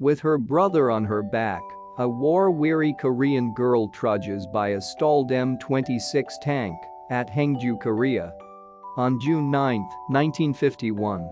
With her brother on her back, a war-weary Korean girl trudges by a stalled M-26 tank at Haengju, Korea. On June 9, 1951.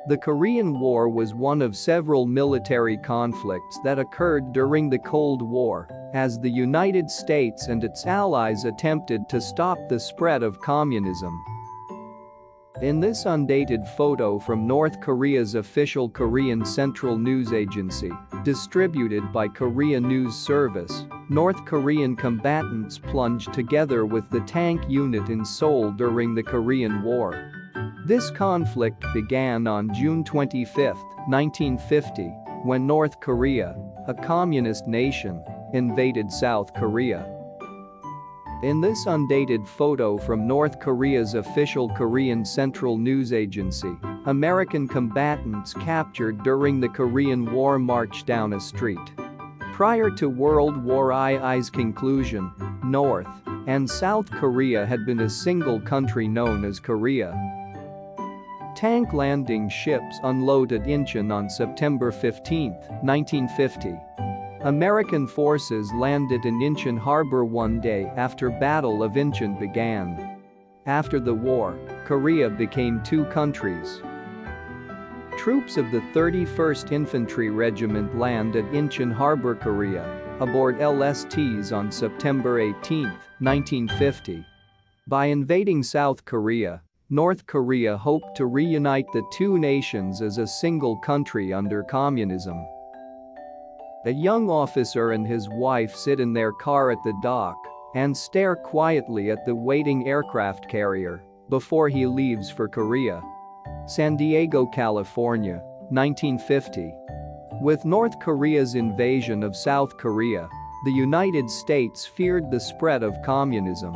The Korean War was one of several military conflicts that occurred during the Cold War, as the United States and its allies attempted to stop the spread of communism. In this undated photo from North Korea's official Korean Central News Agency, distributed by Korea News Service, North Korean combatants plunged together with the tank unit in Seoul during the Korean War. This conflict began on June 25, 1950, when North Korea, a communist nation, invaded South Korea. In this undated photo from North Korea's official Korean Central News Agency, American combatants captured during the Korean War marched down a street. Prior to World War I's conclusion, North and South Korea had been a single country known as Korea. Tank landing ships unloaded Incheon on September 15, 1950. American forces landed in Incheon harbor one day after Battle of Incheon began. After the war, Korea became two countries. Troops of the 31st Infantry Regiment land at Incheon Harbor, Korea, aboard LSTs on September 18, 1950. By invading South Korea, North Korea hoped to reunite the two nations as a single country under communism. A young officer and his wife sit in their car at the dock and stare quietly at the waiting aircraft carrier before he leaves for Korea. San Diego, California, 1950. With North Korea's invasion of South Korea, the United States feared the spread of communism.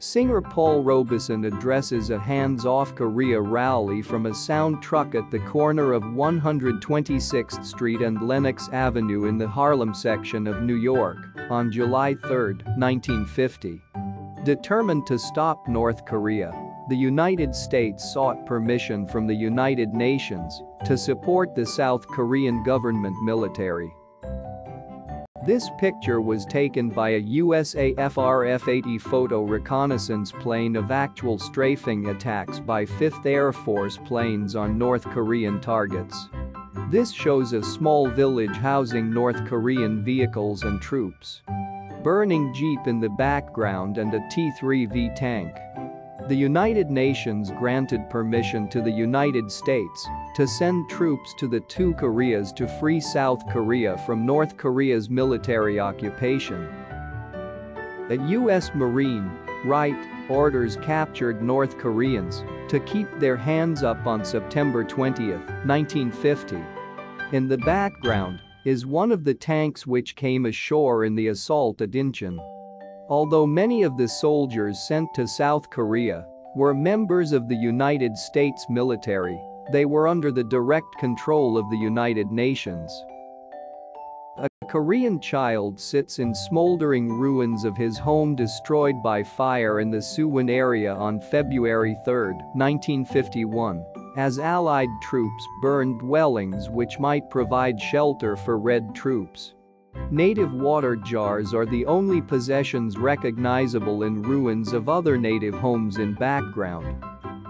Singer Paul Robeson addresses a hands-off Korea rally from a sound truck at the corner of 126th Street and Lenox Avenue in the Harlem section of New York on July 3, 1950. Determined to stop North Korea, the United States sought permission from the United Nations to support the South Korean government military. This picture was taken by a USAF F-80 photo reconnaissance plane of actual strafing attacks by 5th Air Force planes on North Korean targets. This shows a small village housing North Korean vehicles and troops. Burning jeep in the background and a T-3V tank. The United Nations granted permission to the United States to send troops to the two Koreas to free South Korea from North Korea's military occupation. A U.S. Marine, Wright, orders captured North Koreans to keep their hands up on September 20, 1950. In the background is one of the tanks which came ashore in the assault at Incheon. Although many of the soldiers sent to South Korea were members of the United States military, they were under the direct control of the United Nations. A Korean child sits in smoldering ruins of his home destroyed by fire in the Suwon area on February 3, 1951, as Allied troops burned dwellings which might provide shelter for Red troops. Native water jars are the only possessions recognizable in ruins of other native homes in background.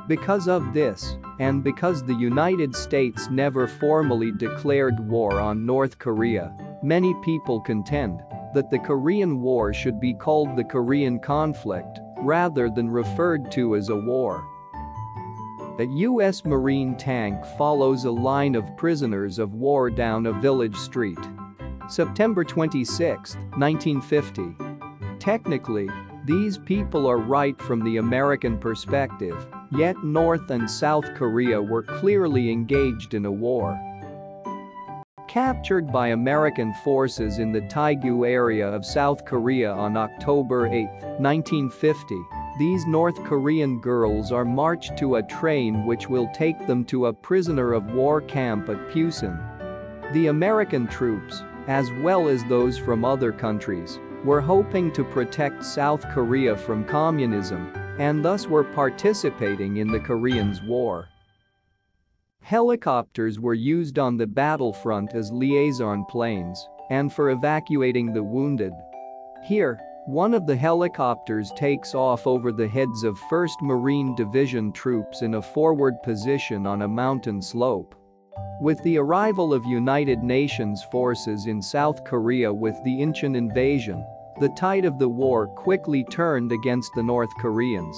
Because of this, and because the United States never formally declared war on North Korea, many people contend that the Korean War should be called the Korean conflict rather than referred to as a war. A U.S. Marine tank follows a line of prisoners of war down a village street. September 26, 1950. Technically, these people are right from the American perspective, yet North and South Korea were clearly engaged in a war. Captured by American forces in the Taegu area of South Korea on October 8, 1950, these North Korean girls are marched to a train which will take them to a prisoner of war camp at Pusan. The American troops, as well as those from other countries, were hoping to protect South Korea from communism and thus were participating in the Koreans' war. Helicopters were used on the battlefront as liaison planes and for evacuating the wounded. Here, one of the helicopters takes off over the heads of 1st Marine Division troops in a forward position on a mountain slope. With the arrival of United Nations forces in South Korea with the Incheon invasion, the tide of the war quickly turned against the North Koreans.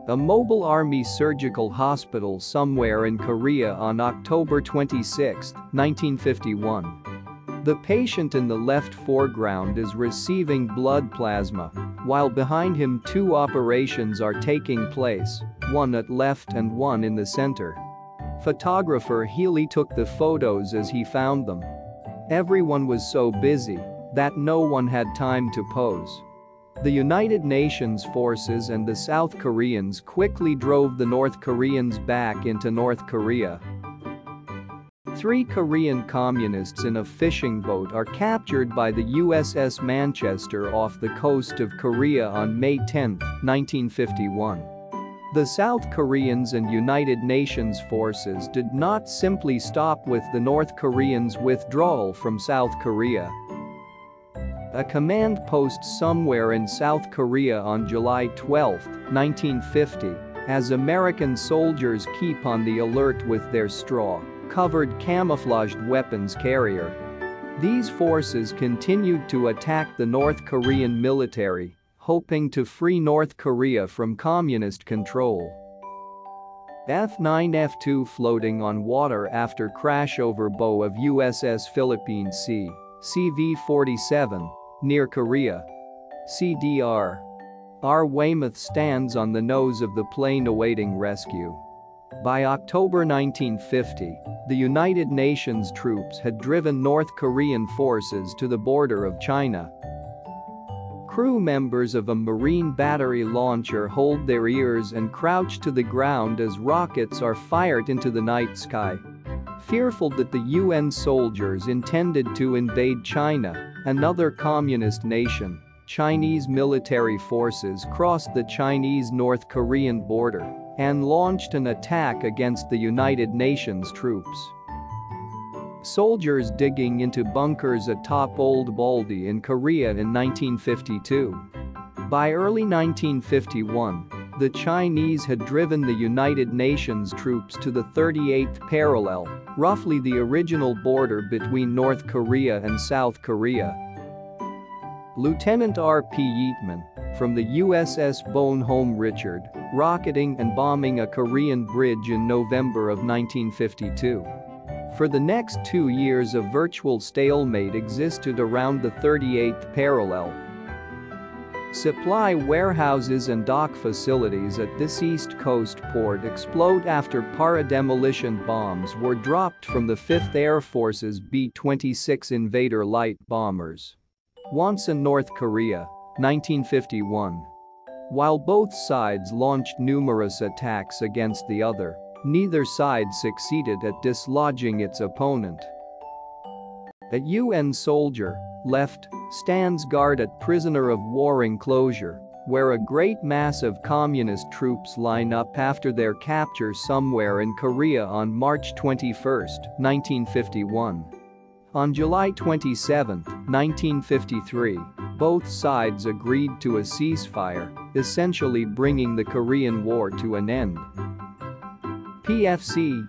A mobile army surgical hospital somewhere in Korea on October 26, 1951. The patient in the left foreground is receiving blood plasma, while behind him 2 operations are taking place, one at left and one in the center. Photographer Healy took the photos as he found them. Everyone was so busy that no one had time to pose. The United Nations forces and the South Koreans quickly drove the North Koreans back into North Korea. 3 Korean communists in a fishing boat are captured by the USS Manchester off the coast of Korea on May 10, 1951. The South Koreans and United Nations forces did not simply stop with the North Koreans' withdrawal from South Korea. A command post somewhere in South Korea on July 12, 1950, as American soldiers keep on the alert with their straw-covered camouflaged weapons carrier. These forces continued to attack the North Korean military, hoping to free North Korea from communist control. F-9 F-2 floating on water after crash over bow of USS Philippine Sea, CV-47, near Korea. CDR. R. Weymouth stands on the nose of the plane awaiting rescue. By October 1950, the United Nations troops had driven North Korean forces to the border of China. Crew members of a marine battery launcher hold their ears and crouch to the ground as rockets are fired into the night sky. Fearful that the UN soldiers intended to invade China, another communist nation, Chinese military forces crossed the Chinese-North Korean border and launched an attack against the United Nations troops. Soldiers digging into bunkers atop Old Baldy in Korea in 1952. By early 1951, the Chinese had driven the United Nations troops to the 38th parallel, roughly the original border between North Korea and South Korea. Lieutenant R.P. Yeatman, from the USS Bonhomme Richard, rocketing and bombing a Korean bridge in November of 1952. For the next 2 years a virtual stalemate existed around the 38th parallel. Supply warehouses and dock facilities at this East Coast port explode after para-demolition bombs were dropped from the 5th Air Force's B-26 Invader light bombers. Wonsan, North Korea, 1951. While both sides launched numerous attacks against the other, neither side succeeded at dislodging its opponent. A UN soldier, left, stands guard at prisoner of war enclosure, where a great mass of communist troops line up after their capture somewhere in Korea on March 21, 1951. On July 27, 1953, both sides agreed to a ceasefire, essentially bringing the Korean War to an end. PFC.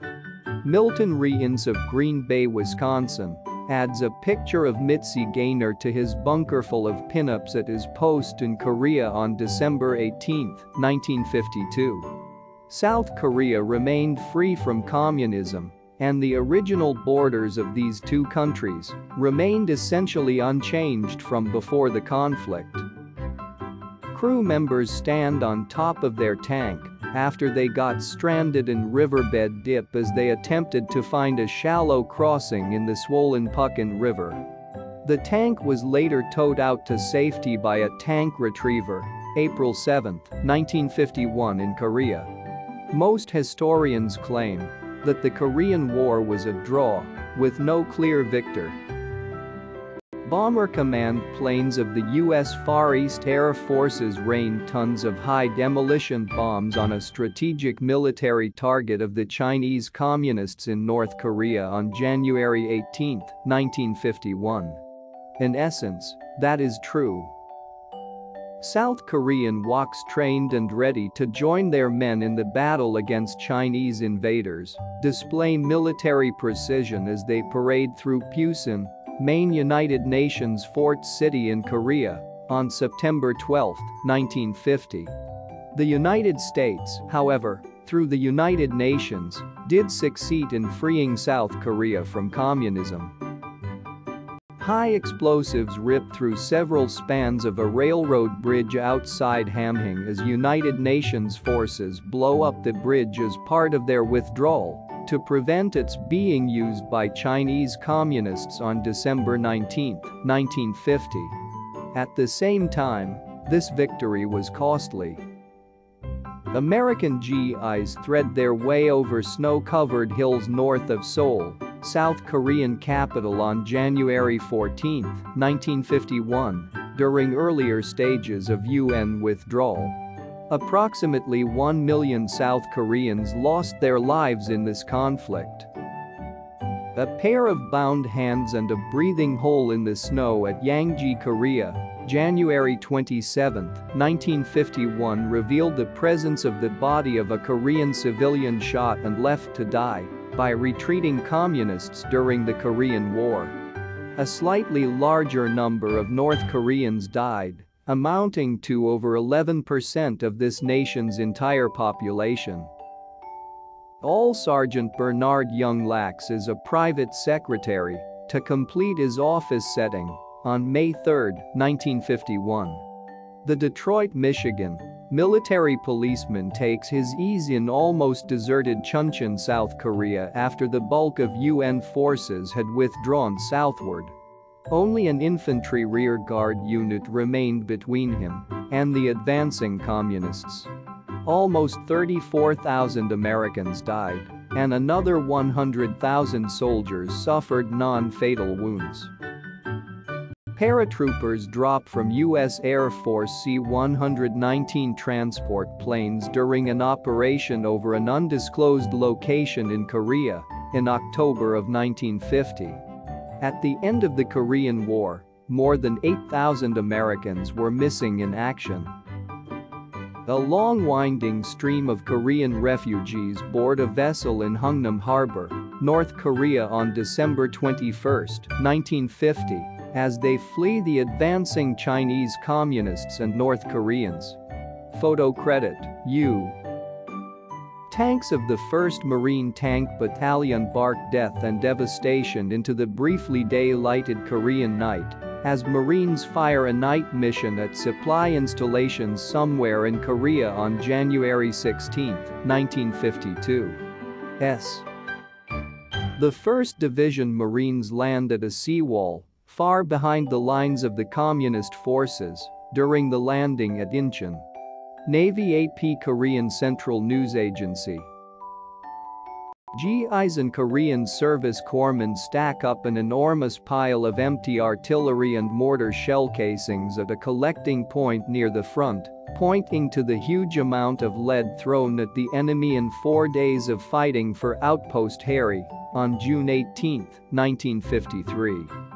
Milton Re-Ince of Green Bay, Wisconsin, adds a picture of Mitzi Gaynor to his bunkerful of pinups at his post in Korea on December 18, 1952. South Korea remained free from communism, and the original borders of these 2 countries remained essentially unchanged from before the conflict. Crew members stand on top of their tank after they got stranded in riverbed dip as they attempted to find a shallow crossing in the swollen Pukin River. The tank was later towed out to safety by a tank retriever, April 7, 1951 in Korea. Most historians claim that the Korean War was a draw, with no clear victor. Bomber Command planes of the U.S. Far East Air Forces rained tons of high demolition bombs on a strategic military target of the Chinese Communists in North Korea on January 18, 1951. In essence, that is true. South Korean woks trained and ready to join their men in the battle against Chinese invaders display military precision as they parade through Pusan, main United Nations fort city in Korea, on September 12, 1950. The United States, however, through the United Nations, did succeed in freeing South Korea from communism. High explosives ripped through several spans of a railroad bridge outside Hamhung as United Nations forces blow up the bridge as part of their withdrawal to prevent its being used by Chinese communists on December 19, 1950. At the same time, this victory was costly. American GIs thread their way over snow-covered hills north of Seoul, South Korean capital on January 14, 1951, during earlier stages of UN withdrawal. Approximately 1 million South Koreans lost their lives in this conflict. A pair of bound hands and a breathing hole in the snow at Yangji, Korea, January 27, 1951 revealed the presence of the body of a Korean civilian shot and left to die by retreating communists during the Korean War. A slightly larger number of North Koreans died, amounting to over 11% of this nation's entire population. All Sergeant Bernard Young Lax is a private secretary to complete his office setting on May 3, 1951. The Detroit, Michigan military policeman takes his ease in almost deserted Chuncheon, South Korea after the bulk of UN forces had withdrawn southward. Only an infantry rear guard unit remained between him and the advancing communists. Almost 34,000 Americans died, and another 100,000 soldiers suffered non-fatal wounds. Paratroopers dropped from U.S. Air Force C-119 transport planes during an operation over an undisclosed location in Korea in October of 1950. At the end of the Korean War, more than 8,000 Americans were missing in action. A long winding stream of Korean refugees board a vessel in Hungnam Harbor, North Korea on December 21, 1950, as they flee the advancing Chinese communists and North Koreans. Photo credit, U. Tanks of the 1st Marine Tank Battalion bark death and devastation into the briefly day-lighted Korean night as Marines fire a night mission at supply installations somewhere in Korea on January 16, 1952. The 1st Division Marines land at a seawall far behind the lines of the communist forces during the landing at Incheon. Navy AP Korean Central News Agency. GIs and Korean service corpsmen stack up an enormous pile of empty artillery and mortar shell casings at a collecting point near the front, pointing to the huge amount of lead thrown at the enemy in 4 days of fighting for Outpost Harry on June 18, 1953.